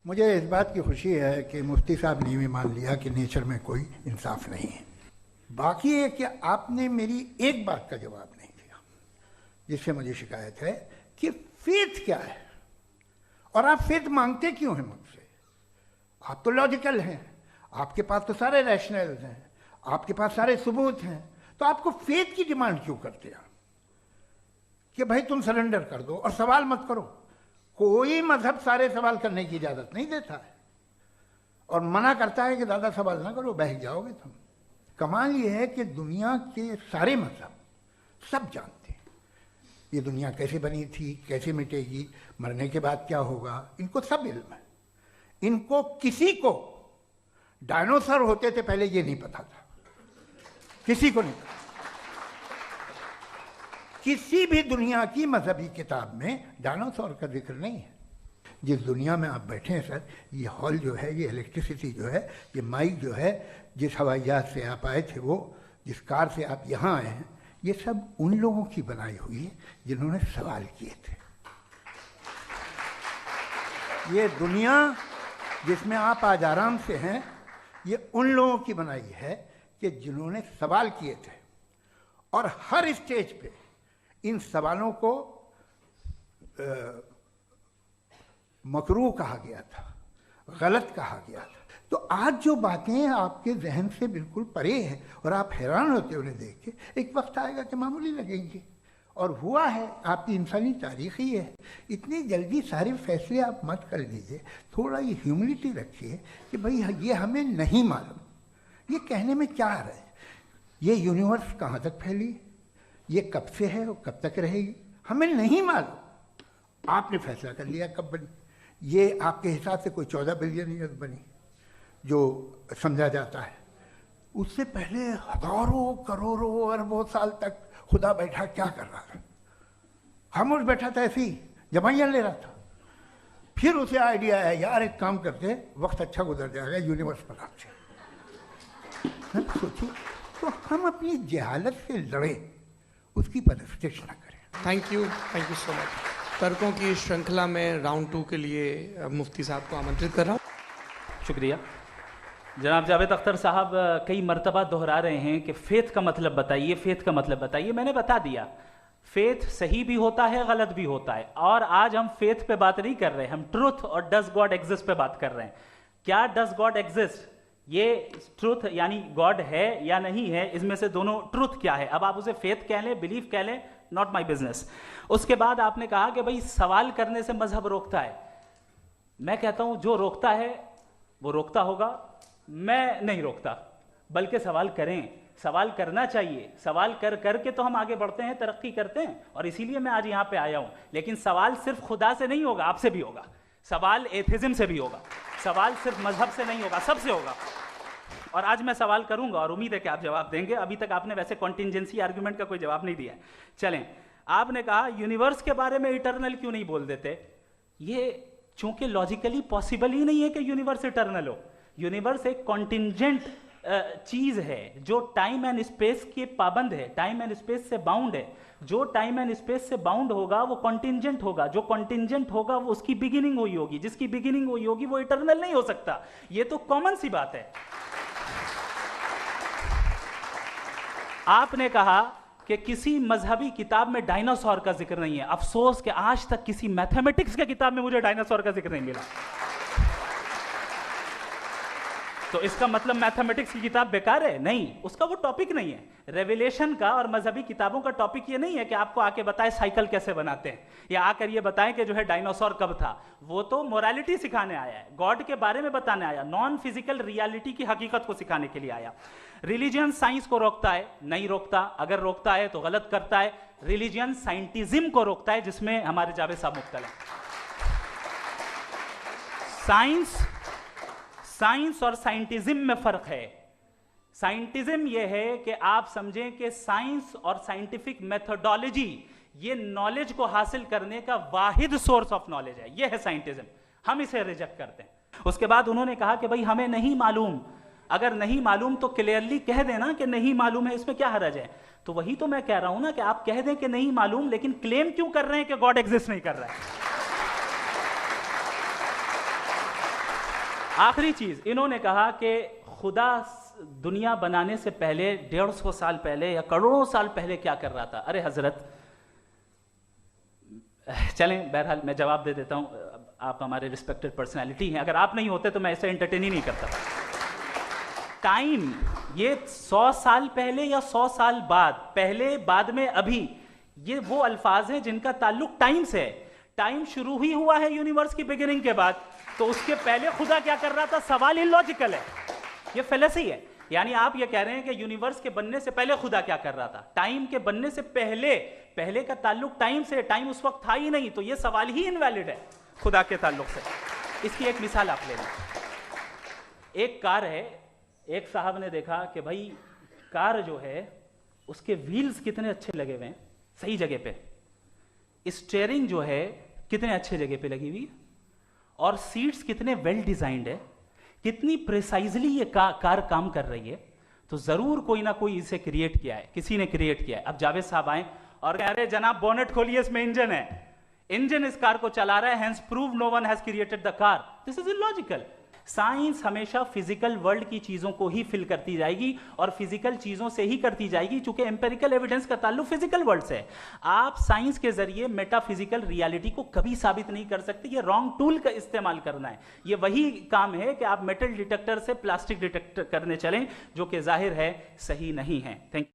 मुझे इस बात की खुशी है कि मुफ्ती साहब ने भी मान लिया कि नेचर में कोई इंसाफ नहीं है। बाकी है कि आपने मेरी एक बात का जवाब नहीं दिया जिससे मुझे शिकायत है कि फेथ क्या है और आप फेथ मांगते क्यों हैं मुझसे। आप तो लॉजिकल हैं, आपके पास तो सारे रैशनल्स हैं, आपके पास सारे सबूत हैं, तो आपको फेथ की डिमांड क्यों करते हैं कि भाई तुम सरेंडर कर दो और सवाल मत करो। कोई मजहब सारे सवाल करने की इजाजत नहीं देता है और मना करता है कि ज़्यादा सवाल ना करो, बह जाओगे तुम। कमाल ये है कि दुनिया के सारे मजहब सब जानते हैं ये दुनिया कैसे बनी थी, कैसे मिटेगी, मरने के बाद क्या होगा, इनको सब इल्म है। इनको किसी को डायनासोर होते थे पहले ये नहीं पता था, किसी को नहीं पता। किसी भी दुनिया की मजहबी किताब में डायनासोर का जिक्र नहीं है। जिस दुनिया में आप बैठे हैं सर, ये हॉल जो है, ये इलेक्ट्रिसिटी जो है, ये माइक जो है, जिस हवाई जहाज से आप आए थे, वो जिस कार से आप यहाँ आए हैं, ये सब उन लोगों की बनाई हुई है जिन्होंने सवाल किए थे। ये दुनिया जिसमें आप आज आराम से हैं, ये उन लोगों की बनाई है कि जिन्होंने सवाल किए थे और हर स्टेज पे इन सवालों को मकरूह कहा गया था, गलत कहा गया था। तो आज जो बातें आपके जहन से बिल्कुल परे हैं और आप हैरान होते उन्हें देख के, एक वक्त आएगा कि मामूली लगेंगे। और हुआ है, आपकी इंसानी तारीख ही है। इतनी जल्दी सारे फैसले आप मत कर लीजिए, थोड़ा ये ह्यूमिलिटी रखिए कि भाई ये हमें नहीं मालूम। ये कहने में क्या आ रहा है, ये यूनिवर्स कहाँ तक फैली, ये कब से है और कब तक रहेगी, हमें नहीं मालूम। आपने फैसला कर लिया कब बनी। ये आपके हिसाब से कोई 14 बिलियन ईयर बनी जो समझा जाता है। उससे पहले हजारों करोड़ों अरबों साल तक खुदा बैठा क्या कर रहा था? खामोश बैठा था, ऐसे ही जमाइयाँ ले रहा था। फिर उसे आइडिया आया, यार एक काम करते, वक्त अच्छा गुजर जाएगा, यूनिवर्स बनाते। सोचिए, तो हम अपनी जहालत से लड़े, उसकी परस्तिश न करें। Thank you so much. तर्कों की श्रृंखला में राउंड 2 के लिए मुफ्ती साहब को आमंत्रित कर रहा हूँ। शुक्रिया। जनाब जावेद अख्तर साहब कई मरतबा दोहरा रहे हैं कि फेथ का मतलब बताइए, फेथ का मतलब बताइए। मैंने बता दिया, फेथ सही भी होता है, गलत भी होता है। और आज हम फेथ पे बात नहीं कर रहे, हम ट्रूथ और डज गॉड एग्जिस्ट पे बात कर रहे हैं। क्या डज गॉड एग्जिस्ट, ये ट्रूथ यानी गॉड है या नहीं है, इसमें से दोनों ट्रूथ क्या है। अब आप उसे फेथ कह लें, बिलीफ कह लें, नॉट माई बिजनेस। उसके बाद आपने कहा कि भाई सवाल करने से मजहब रोकता है। मैं कहता हूं जो रोकता है वो रोकता होगा, मैं नहीं रोकता। बल्कि सवाल करें, सवाल करना चाहिए। सवाल कर करके तो हम आगे बढ़ते हैं, तरक्की करते हैं, और इसीलिए मैं आज यहां पे आया हूं। लेकिन सवाल सिर्फ खुदा से नहीं होगा, आपसे भी होगा। सवाल एथिज्म से भी होगा, सवाल सिर्फ मजहब से नहीं होगा, सबसे होगा। और आज मैं सवाल करूंगा और उम्मीद है कि आप जवाब देंगे। अभी तक आपने वैसे कॉन्टिंजेंसी आर्गुमेंट का कोई जवाब नहीं दिया। चलें, आपने कहा यूनिवर्स के बारे में इटर्नल क्यों नहीं बोल देते। ये चूंकि लॉजिकली पॉसिबल ही नहीं है कि यूनिवर्स इटर्नल हो। यूनिवर्स एक कॉन्टिंजेंट चीज है जो टाइम एंड स्पेस के पाबंद है, टाइम एंड स्पेस से बाउंड है। जो टाइम एंड स्पेस से बाउंड होगा वो कॉन्टिंजेंट होगा, जो कॉन्टिंजेंट होगा वो उसकी बिगिनिंग हुई होगी, जिसकी बिगिनिंग हुई होगी वो इटर्नल नहीं हो सकता। ये तो कॉमन सी बात है। आपने कहा कि किसी मजहबी किताब में डायनासोर का जिक्र नहीं है। अफसोस कि आज तक किसी मैथमेटिक्स की किताब में मुझे डायनासोर का जिक्र नहीं मिला। तो इसका मतलब मैथमेटिक्स की किताब बेकार है? नहीं, उसका वो टॉपिक नहीं है। रेवलेशन का और मजहबी किताबों का टॉपिक ये नहीं है कि आपको आके बताए साइकिल कैसे बनाते हैं, या आकर ये बताएं कि जो है डायनासोर कब था। वो तो मोरालिटी सिखाने आया है, गॉड के बारे में बताने आया, नॉन फिजिकल रियलिटी की हकीकत को सिखाने के लिए आया। रिलीजियन साइंस को रोकता है? नहीं रोकता। अगर रोकता है तो गलत करता है। रिलीजियन साइंटिज्म को रोकता है, जिसमें हमारे जावेद साहब मुब्तला हैं। साइंस और साइंटिज्म में फर्क है। साइंटिज्म यह है कि आप समझें कि साइंस और साइंटिफिक मेथोडोलॉजी ये नॉलेज को हासिल करने का वाहिद सोर्स ऑफ नॉलेज है। यह है साइंटिज्म। हम इसे रिजेक्ट करते हैं। उसके बाद उन्होंने कहा कि भाई हमें नहीं मालूम। अगर नहीं मालूम तो क्लियरली कह देना कि नहीं मालूम है, इसमें क्या हर्ज है। तो वही तो मैं कह रहा हूं ना कि आप कह दें कि नहीं मालूम, लेकिन क्लेम क्यों कर रहे हैं कि गॉड एग्जिस्ट नहीं कर रहा है। आखिरी चीज, इन्होंने कहा कि खुदा दुनिया बनाने से पहले 150 साल पहले या करोड़ों साल पहले क्या कर रहा था। अरे हजरत, चलें बहरहाल मैं जवाब दे देता हूं, आप हमारे रिस्पेक्टेड पर्सनालिटी हैं, अगर आप नहीं होते तो मैं ऐसे एंटरटेन ही नहीं करता। टाइम, ये 100 साल पहले या 100 साल बाद, पहले बाद में अभी, ये वो अल्फाज हैं जिनका ताल्लुक टाइम से है। टाइम शुरू ही हुआ है यूनिवर्स की बिगिनिंग के बाद, तो उसके पहले खुदा क्या कर रहा था, सवाल इलॉजिकल है, ये फेलेसी है। यानी आप ये कह रहे हैं कि यूनिवर्स के बनने से पहले खुदा क्या कर रहा था, टाइम के बनने से पहले, पहले का ताल्लुक टाइम से, टाइम उस वक्त था ही नहीं, तो ये सवाल ही इनवैलिड है खुदा के ताल्लुक से। इसकी एक मिसाल आप ले लें। एक कार है, एक साहब ने देखा कि भाई कार जो है उसके व्हील्स कितने अच्छे लगे हुए हैं सही जगह पे, स्टीयरिंग जो है कितने अच्छे जगह पे लगी हुई, और सीट्स कितने वेल डिजाइंड है, कितनी प्रिसाइजली ये कार काम कर रही है, तो जरूर कोई ना कोई इसे क्रिएट किया है, किसी ने क्रिएट किया है। अब जावेद साहब आए और कह रहे जनाब बोनेट खोलिए, इसमें इंजन है, इंजन इस कार को चला रहा है, hence prove no one has created the car. This is illogical. Science हमेशा फिजिकल वर्ल्ड की चीजों को ही फिल करती जाएगी और फिजिकल चीजों से ही करती जाएगी, क्योंकि एम्पेरिकल एविडेंस का ताल्लुक फिजिकल वर्ल्ड से है। आप साइंस के जरिए मेटाफिजिकल रियलिटी को कभी साबित नहीं कर सकते, ये रॉन्ग टूल का इस्तेमाल करना है। ये वही काम है कि आप मेटल डिटेक्टर से प्लास्टिक डिटेक्टर करने चलें, जो कि जाहिर है सही नहीं है। Thank you.